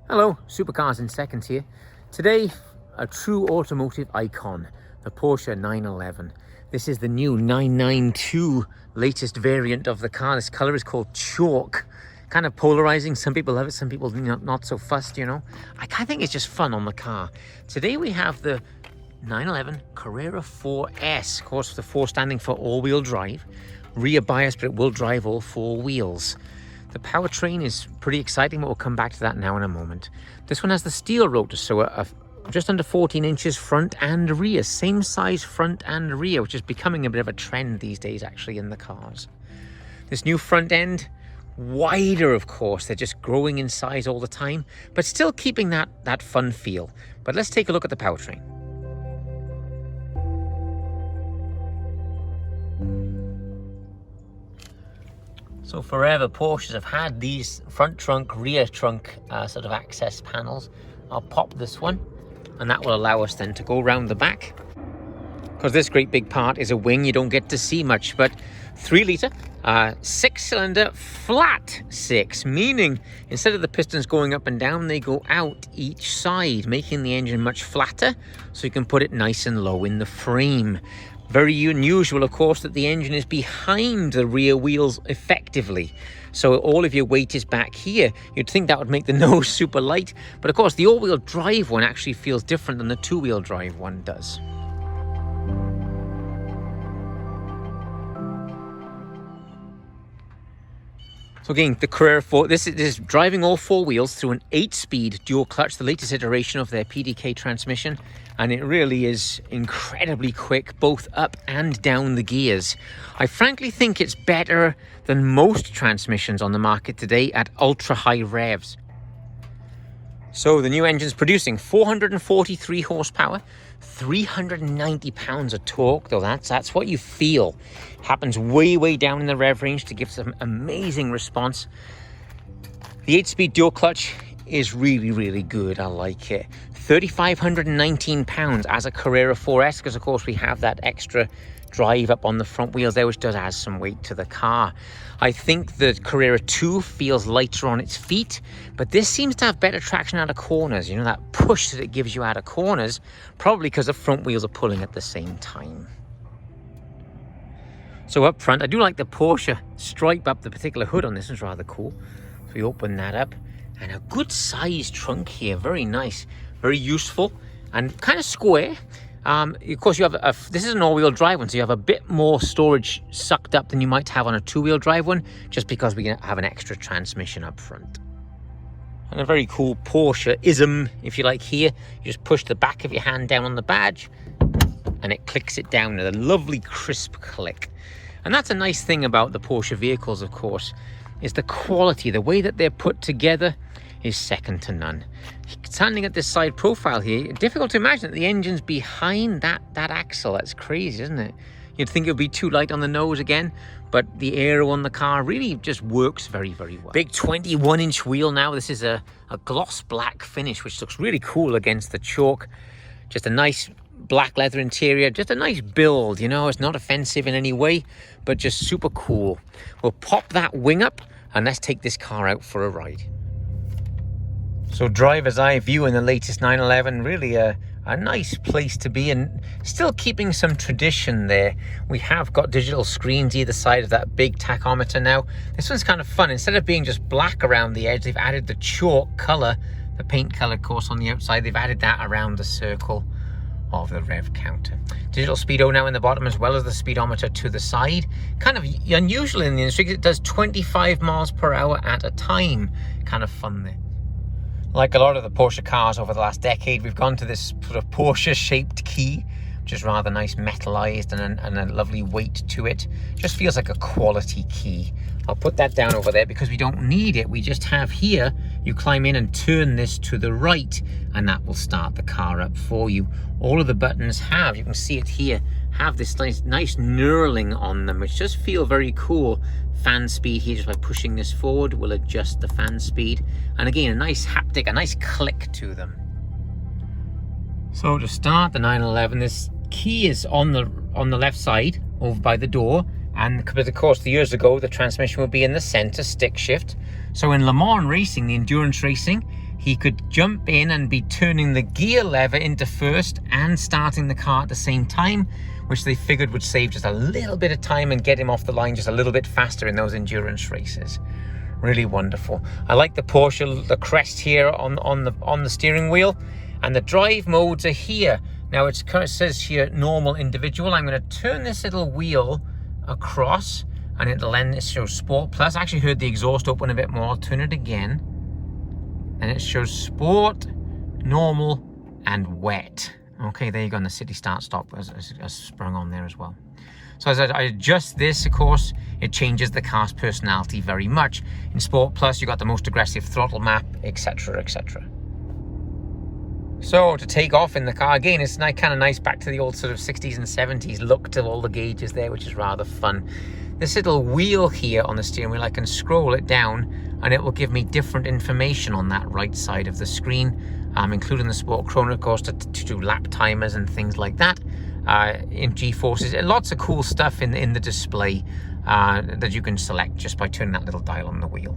Hello, Supercars in Seconds here. Today, a true automotive icon, the Porsche 911. This is the new 992 latest variant of the car. This color is called chalk. Kind of polarizing. Some people love it, some people not so fussed, you know. I think it's just fun on the car. Today we have the 911 Carrera 4S. Of course, the 4 standing for all-wheel drive. Rear bias, but it will drive all 4 wheels. The powertrain is pretty exciting, but we'll come back to that now in a moment. This one has the steel rotor, so just under 14 inches front and rear. Same size front and rear, which is becoming a bit of a trend these days, actually, in the cars. This new front end, wider, of course. They're just growing in size all the time, but still keeping that fun feel. But let's take a look at the powertrain. So forever, Porsches have had these front trunk, rear trunk sort of access panels. I'll pop this one, and that will allow us then to go around the back. Because this great big part is a wing, you don't get to see much, but 3 litre, 6-cylinder, flat 6, meaning instead of the pistons going up and down, they go out each side, making the engine much flatter, so you can put it nice and low in the frame. Very unusual, of course, that the engine is behind the rear wheels effectively. So all of your weight is back here. You'd think that would make the nose super light. But of course, the all-wheel drive one actually feels different than the 2-wheel drive one does. So again, the Carrera 4, this is driving all 4 wheels through an 8-speed dual clutch, the latest iteration of their PDK transmission. And it really is incredibly quick, both up and down the gears. I frankly think it's better than most transmissions on the market today at ultra-high revs. So the new engine's producing 443 horsepower, 390 pounds of torque, though that's what you feel. Happens way down in the rev range to give some amazing response. The 8-speed dual clutch is really good. I like it. 3,519 pounds as a Carrera 4S, because of course we have that extra drive up on the front wheels there, which does add some weight to the car. I think the Carrera 2 feels lighter on its feet, but this seems to have better traction out of corners. You know, that push that it gives you out of corners, probably because the front wheels are pulling at the same time. So up front, I do like the Porsche stripe up the particular hood on this. Is rather cool. So we open that up, and a good sized trunk here, very nice, very useful, and kind of square. Of course, you have this is an all-wheel drive one, so you have a bit more storage sucked up than you might have on a 2-wheel drive one, just because we have an extra transmission up front. And a very cool Porsche-ism, if you like, here. You just push the back of your hand down on the badge, and it clicks it down with a lovely crisp click. And that's a nice thing about the Porsche vehicles, of course, is the quality. The way that they're put together is second to none. Standing at this side profile here, difficult to imagine that the engine's behind that axle. That's crazy, isn't it? You'd think it would be too light on the nose again, but the aero on the car really just works very well. Big 21-inch wheel now. This is a gloss black finish, which looks really cool against the chalk. Just a nice black leather interior, just a nice build, you know. It's not offensive in any way, but just super cool. We'll pop that wing up, and let's take this car out for a ride. So driver's eye view in the latest 911, really a nice place to be, and still keeping some tradition there. We have got digital screens either side of that big tachometer now. This one's kind of fun. Instead of being just black around the edge, they've added the chalk color, the paint color course on the outside. They've added that around the circle of the rev counter. Digital speedo now in the bottom, as well as the speedometer to the side. Kind of unusual in the industry, it does 25 miles per hour at a time. Kind of fun there. Like a lot of the Porsche cars over the last decade, we've gone to this sort of Porsche-shaped key, which is rather nice, metallized, and a lovely weight to it. Just feels like a quality key. I'll put that down over there because we don't need it. We just have here, you climb in and turn this to the right, and that will start the car up for you. All of the buttons have, you can see it here, have this nice knurling on them, which just feel very cool. Fan speed here, just by pushing this forward, will adjust the fan speed. And again, a nice haptic, a nice click to them. So to start the 911, this key is on the left side, over by the door. And of course, years ago, the transmission would be in the center, stick shift. So in Le Mans racing, the endurance racing, he could jump in and be turning the gear lever into first and starting the car at the same time, which they figured would save just a little bit of time and get him off the line just a little bit faster in those endurance races. Really wonderful. I like the Porsche, the crest here on the steering wheel, and the drive modes are here. Now it says here normal, individual. I'm going to turn this little wheel across and it shows Sport Plus. I actually heard the exhaust open a bit more. I'll turn it again and it shows Sport, Normal and Wet. Okay, there you go, and the city start stop has sprung on there as well. So as I adjust this, of course, it changes the car's personality very much. In Sport Plus, you got the most aggressive throttle map, etc, etc. So to take off in the car, again, it's kind of nice, back to the old sort of 60s and 70s look to all the gauges there, which is rather fun. This little wheel here on the steering wheel, I can scroll it down and it will give me different information on that right side of the screen, including the Sport Chrono, of course, to do lap timers and things like that. In G-forces, lots of cool stuff in the display that you can select just by turning that little dial on the wheel.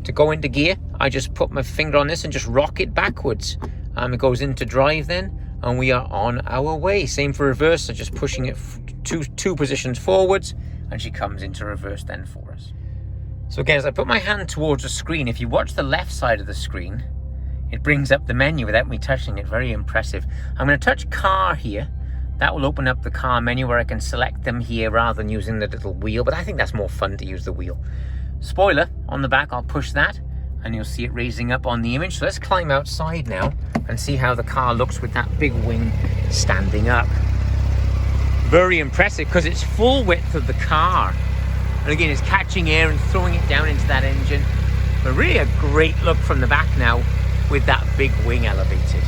To go into gear, I just put my finger on this and just rock it backwards. It goes into drive then, and we are on our way. Same for reverse, so just pushing it two positions forwards, and she comes into reverse then for us. So again, as I put my hand towards the screen, if you watch the left side of the screen, it brings up the menu without me touching it. Very impressive. I'm going to touch car here. That will open up the car menu where I can select them here rather than using the little wheel, but I think that's more fun to use the wheel. Spoiler on the back, I'll push that and you'll see it raising up on the image. So let's climb outside now and see how the car looks with that big wing standing up. Very impressive because it's full width of the car. And again, it's catching air and throwing it down into that engine. But really a great look from the back now with that big wing elevated.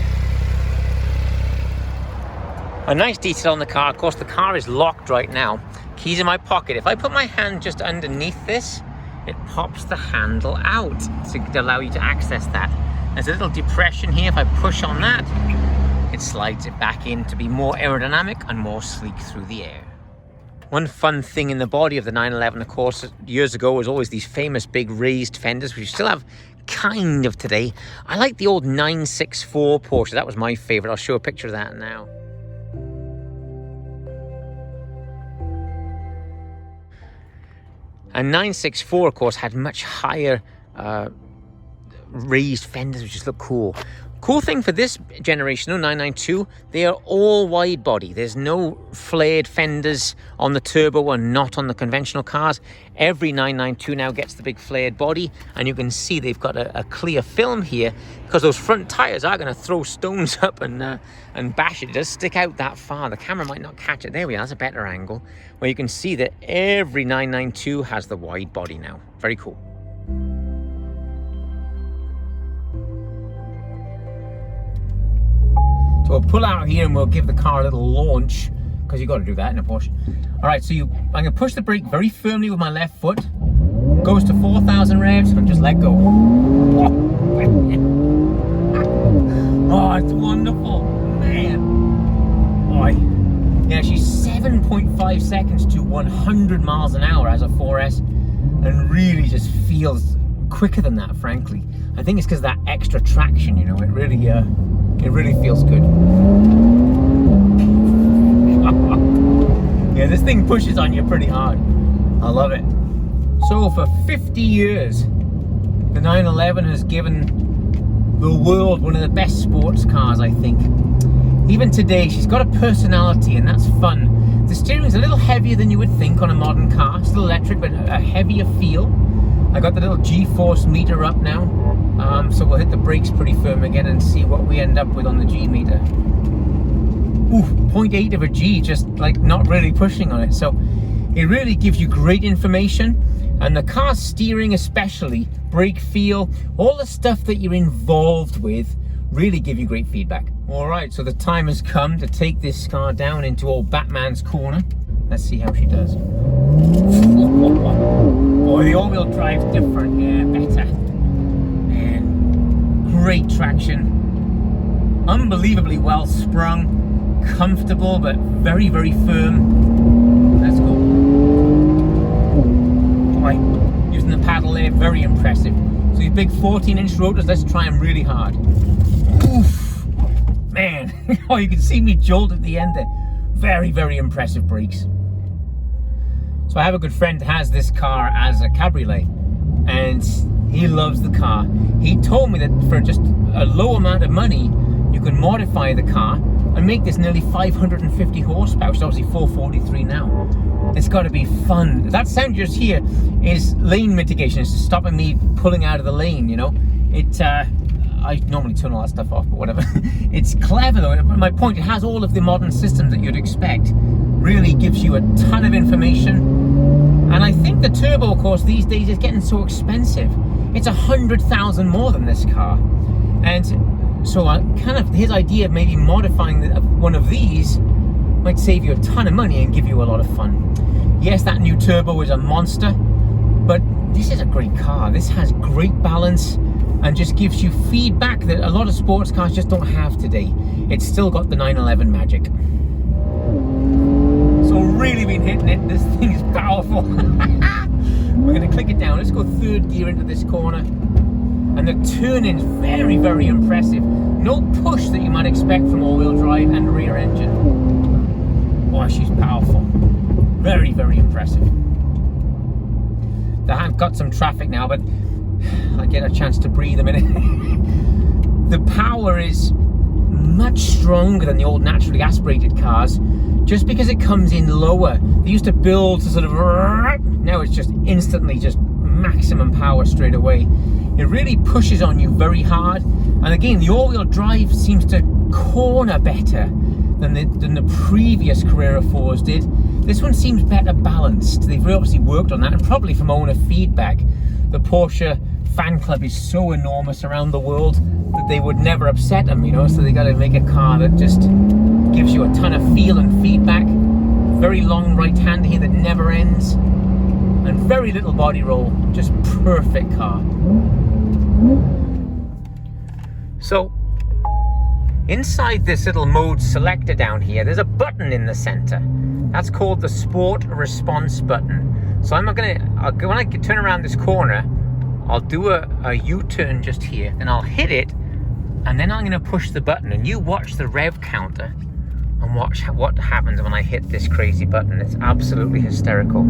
A nice detail on the car, of course, the car is locked right now. Keys in my pocket. If I put my hand just underneath this, it pops the handle out to allow you to access that. There's a little depression here. If I push on that, it slides it back in to be more aerodynamic and more sleek through the air. One fun thing in the body of the 911, of course, years ago was always these famous big raised fenders, which you still have kind of today. I like the old 964 Porsche. That was my favorite. I'll show a picture of that now. And 964, of course, had much higher raised fenders, which just look cool. Cool thing for this generation, though, 992, they are all wide body. There's no flared fenders on the turbo and not on the conventional cars. Every 992 now gets the big flared body, and you can see they've got a clear film here because those front tires are going to throw stones up and bash it. It does stick out that far. The camera might not catch it. There we are. That's a better angle where you can see that every 992 has the wide body now. Very cool. So we'll pull out here and we'll give the car a little launch, because you've got to do that in a Porsche. All right, so I'm going to push the brake very firmly with my left foot. Goes to 4,000 revs and just let go. Oh, it's wonderful, man. Boy. Yeah, she's 7.5 seconds to 100 miles an hour as a 4S, and really just feels quicker than that, frankly. I think it's because of that extra traction, you know, it really feels good. Yeah, this thing pushes on you pretty hard. I love it. So for 50 years, the 911 has given the world one of the best sports cars, I think. Even today, she's got a personality, and that's fun. The steering's a little heavier than you would think on a modern car. Still electric, but a heavier feel. I got the little G-force meter up now. So we'll hit the brakes pretty firm again and see what we end up with on the G meter. Ooh, 0.8 of a G, just like not really pushing on it. So it really gives you great information. And the car steering especially, brake feel, all the stuff that you're involved with really give you great feedback. All right, so the time has come to take this car down into old Batman's corner. Let's see how she does. Boy, the all-wheel drive's different. Yeah, better. And great traction. Unbelievably well sprung. Comfortable, but very, very firm. Let's go. Boy, using the paddle there, very impressive. So these big 14-inch rotors, let's try them really hard. Oof, man. Oh, you can see me jolt at the end there. Very, very impressive brakes. So I have a good friend that has this car as a cabriolet, and he loves the car. He told me that for just a low amount of money, you can modify the car and make this nearly 550 horsepower, which is obviously 443 now. It's got to be fun. That sound you just hear is lane mitigation. It's stopping me pulling out of the lane, you know. I normally turn all that stuff off, but whatever. It's clever though. My point, it has all of the modern systems that you'd expect. Really gives you a ton of information. And I think the turbo, of course, these days is getting so expensive. It's 100,000 more than this car. And so kind of his idea of maybe modifying one of these might save you a ton of money and give you a lot of fun. Yes, that new turbo is a monster, but this is a great car. This has great balance and just gives you feedback that a lot of sports cars just don't have today. It's still got the 911 magic. So really been hitting it. This thing is powerful. We're going to click it down. Let's go third gear into this corner. And the turn-in is very, very impressive. No push that you might expect from all-wheel drive and rear engine. Boy, she's powerful. Very, very impressive. I have got some traffic now, but I get a chance to breathe a minute. The power is much stronger than the old naturally aspirated cars, just because it comes in lower. They used to build to sort of, now it's just instantly just maximum power straight away. It really pushes on you very hard, and again the all-wheel drive seems to corner better than the previous Carrera 4s did. This one seems better balanced. They've obviously worked on that, and probably from owner feedback. The Porsche fan club is so enormous around the world that they would never upset them, you know, so they got to make a car that just gives you a ton of feel and feedback. Very long right hand here that never ends, and very little body roll. Just perfect car. So inside this little mode selector down here, there's a button in the center. That's called the Sport Response button. So when I turn around this corner, I'll do a U-turn just here, then I'll hit it, and then I'm going to push the button, and you watch the rev counter and watch what happens when I hit this crazy button. It's absolutely hysterical.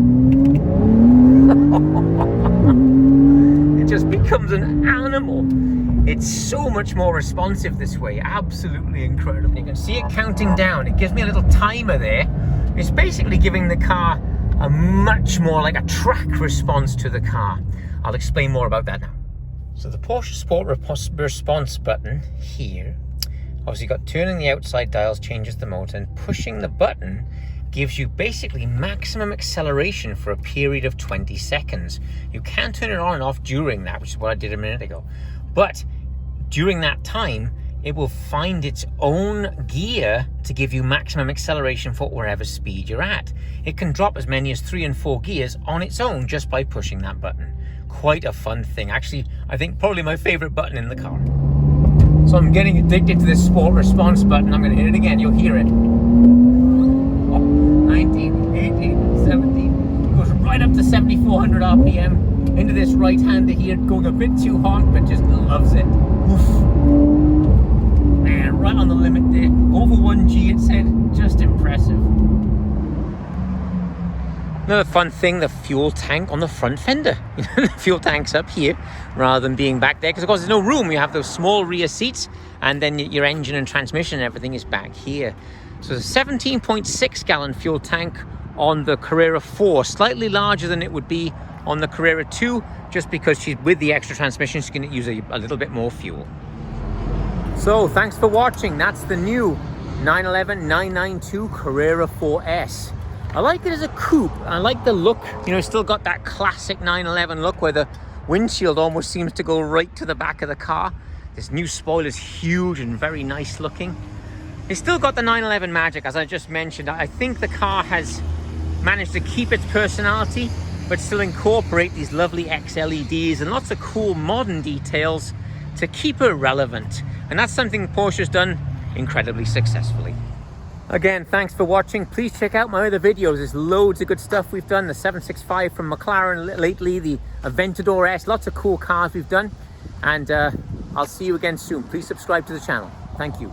It just becomes an animal. It's so much more responsive this way. Absolutely incredible. You can see it counting down. It gives me a little timer there. It's basically giving the car a much more like a track response to the car. I'll explain more about that now. So the Porsche Sport Response button here, obviously got turning the outside dials changes the motor, and pushing the button gives you basically maximum acceleration for a period of 20 seconds. You can turn it on and off during that, which is what I did a minute ago. But during that time, it will find its own gear to give you maximum acceleration for wherever speed you're at. It can drop as many as 3 and 4 gears on its own just by pushing that button. Quite a fun thing. Actually, I think probably my favorite button in the car. So I'm getting addicted to this Sport Response button. I'm going to hit it again. You'll hear it. 19, 18, 17. It goes right up to 7,400 RPM. Into this right-hander here, going a bit too hot, but just loves it. Oof. Man, right on the limit there. Over 1G, it said. Just impressive. Another fun thing, the fuel tank on the front fender. The fuel tank's up here rather than being back there, because of course there's no room. You have those small rear seats, and then your engine and transmission and everything is back here. So there's a 17.6 gallon fuel tank on the Carrera 4, slightly larger than it would be on the Carrera 2, just because she's with the extra transmission, she's going to use a little bit more fuel. So thanks for watching. That's the new 911 992 Carrera 4S. I like it as a coupe. I like the look. You know, it's still got that classic 911 look where the windshield almost seems to go right to the back of the car. This new spoiler is huge and very nice looking. It's still got the 911 magic, as I just mentioned. I think the car has managed to keep its personality, but still incorporate these lovely XLEDs and lots of cool modern details to keep her relevant. And that's something Porsche's done incredibly successfully. Again, thanks for watching. Please check out my other videos. There's loads of good stuff we've done. The 765 from McLaren lately, the Aventador S, lots of cool cars we've done. And I'll see you again soon. Please subscribe to the channel. Thank you.